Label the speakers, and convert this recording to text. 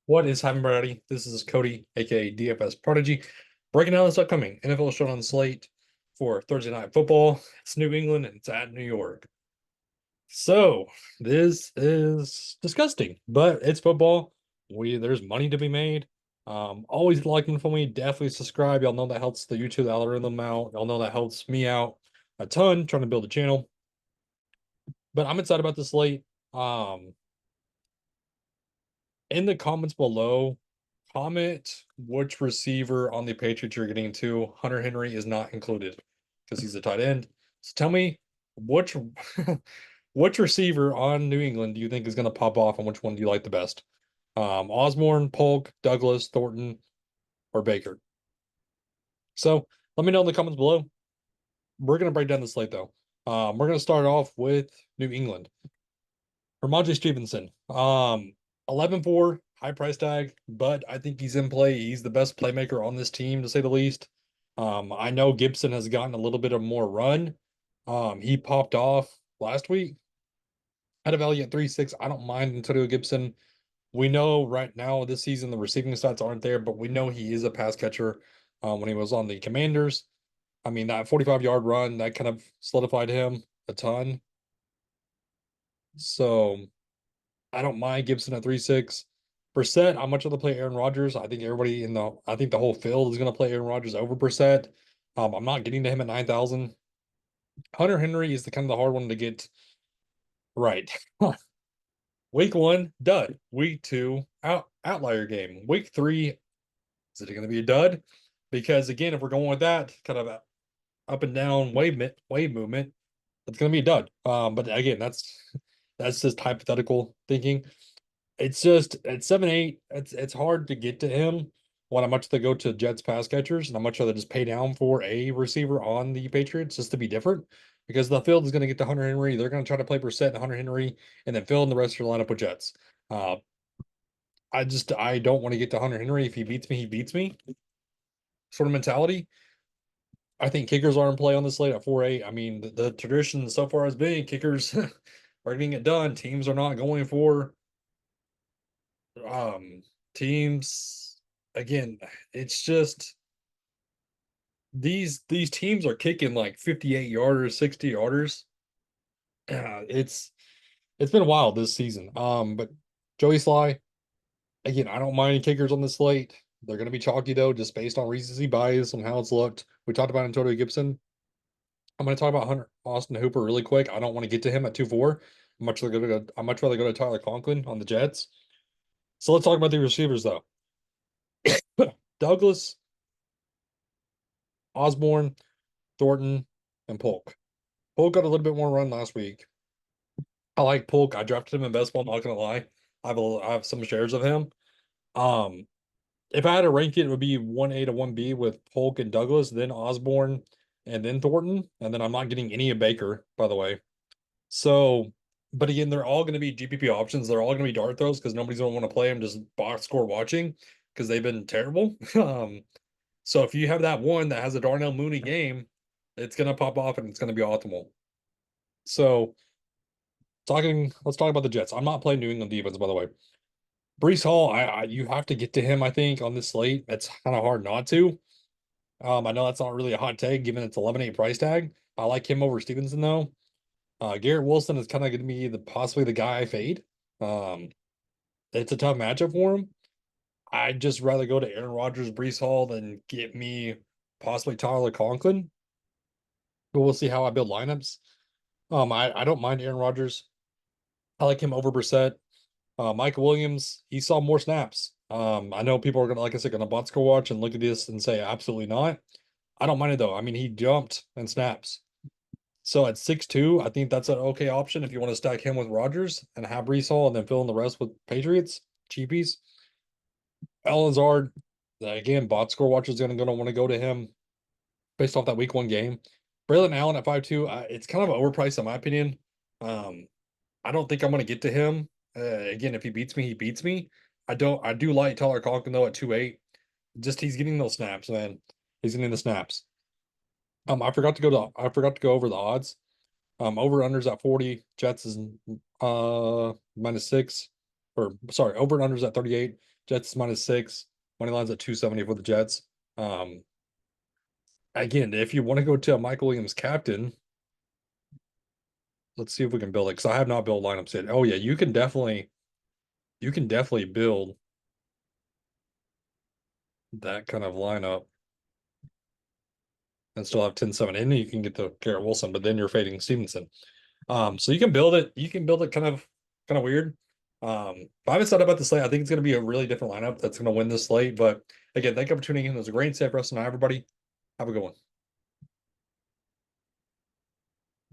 Speaker 1: What is happening, everybody? This is Cody, aka DFS Prodigy, breaking down this upcoming NFL show on slate for Thursday Night Football. It's New England and it's at New York. So this is disgusting, but it's football. There's money to be made. Always liking for me. Definitely subscribe. Y'all know that helps the YouTube algorithm out. Y'all know that helps me out a ton trying to build a channel. But I'm excited about this slate. Um, in the comments below, comment which receiver on the Patriots you're getting to. Hunter Henry is not included because he's a tight end. So tell me which which receiver on New England do you think is going to pop off and which one do you like the best? Osborne, Polk, Douglas, Thornton, or Baker. So let me know in the comments below. We're going to break down the slate though. We're going to start off with New England. Ramondre Stevenson. 11-4, high price tag, but I think he's in play. He's the best playmaker on this team, to say the least. I know Gibson has gotten a little bit of more run. He popped off last week. Had a value at 3.6. I don't mind Antonio Gibson. We know right now this season the receiving stats aren't there, but we know he is a pass catcher. When he was on the Commanders, I mean that 45-yard run that kind of solidified him a ton. So I don't mind Gibson at 3.6. Brissett, I'm much rather play Aaron Rodgers. I think the whole field is going to play Aaron Rodgers over Brissett. I'm not getting to him at 9,000. Hunter Henry is the kind of the hard one to get right. Week one, dud. Week two, outlier game. Week three, is it going to be a dud? Because again, if we're going with that kind of up and down wave movement, it's going to be a dud. But again, that's just hypothetical thinking. It's just at 7-8, it's hard to get to him when I much rather go to Jets pass catchers and I much rather just pay down for a receiver on the Patriots just to be different because the field is going to get to Hunter Henry. They're going to try to play Brissett and Hunter Henry and then fill in the rest of your lineup with Jets. Uh, I don't want to get to Hunter Henry. If he beats me, he beats me. Sort of mentality. I think kickers are in play on the slate at 4-8. I mean, the tradition so far has been kickers are getting it done. Teams are not going for um teams again. It's just these teams are kicking like 58 yarders, 60 yarders. It's been wild this season. But Joey Sly, again, I don't mind kickers on the slate. They're going to be chalky though, just based on recency bias and how it's looked. We talked about Antonio Gibson. I'm going to talk about Hunter Austin Hooper really quick. I don't want to get to him at 2-4. I'm much rather go to Tyler Conklin on the Jets. So let's talk about the receivers though. Douglas, Osborne, Thornton, and Polk. Polk got a little bit more run last week. I like Polk. I drafted him in best ball, not gonna lie. I have some shares of him. Um, if I had to rank it, it would be 1A to 1B with Polk and Douglas, then Osborne, and then Thornton. And then I'm not getting any of Baker, by the way. So, but again, they're all going to be GPP options. They're all going to be dart throws because nobody's going to want to play them just box score watching because they've been terrible. So if you have that one that has a Darnell Mooney game, it's going to pop off and it's going to be optimal. So let's talk about the Jets. I'm not playing New England defense, by the way. Brees Hall, you have to get to him, I think, on this slate. It's kind of hard not to. I know that's not really a hot take given its 11-8 price tag. I like him over Stevenson though. Garrett Wilson is kind of going to be possibly the guy I fade. Um, it's a tough matchup for him. I'd just rather go to Aaron Rodgers, Brees Hall than get me possibly Tyler Conklin. But we'll see how I build lineups. I don't mind Aaron Rodgers. I like him over Brissett. Michael Williams, he saw more snaps. I know people are gonna, like I said, gonna box go watch and look at this and say absolutely not. I don't mind it though. I mean, he jumped and snaps. So at 6'2", I think that's an okay option if you want to stack him with Rodgers and have Brees Hall and then fill in the rest with Patriots, cheapies. Al Lazard, again, bot score watcher is going to want to go to him based off that week one game. Braylon Allen at 5'2", it's kind of overpriced in my opinion. Um, I don't think I'm going to get to him. Again, if he beats me, he beats me. I do like Tyler Conklin though at 2.8. Just he's getting those snaps, man. He's getting the snaps. I forgot to go over the odds. Over unders at 40. Jets is -6. or sorry, over and unders at 38. Jets -6. Money lines at 270 for the Jets. Again, if you want to go to a Michael Williams captain, let's see if we can build it because I have not built lineups yet. Oh yeah, you can definitely build that kind of lineup and still have 10-7 in. You can get the Garrett Wilson, but then you're fading Stevenson. So you can build it. You can build it kind of weird. But I haven't said about the slate. I think it's going to be a really different lineup that's going to win this slate. But again, thank you for tuning in. It was a great set for us and everybody. Have a good one.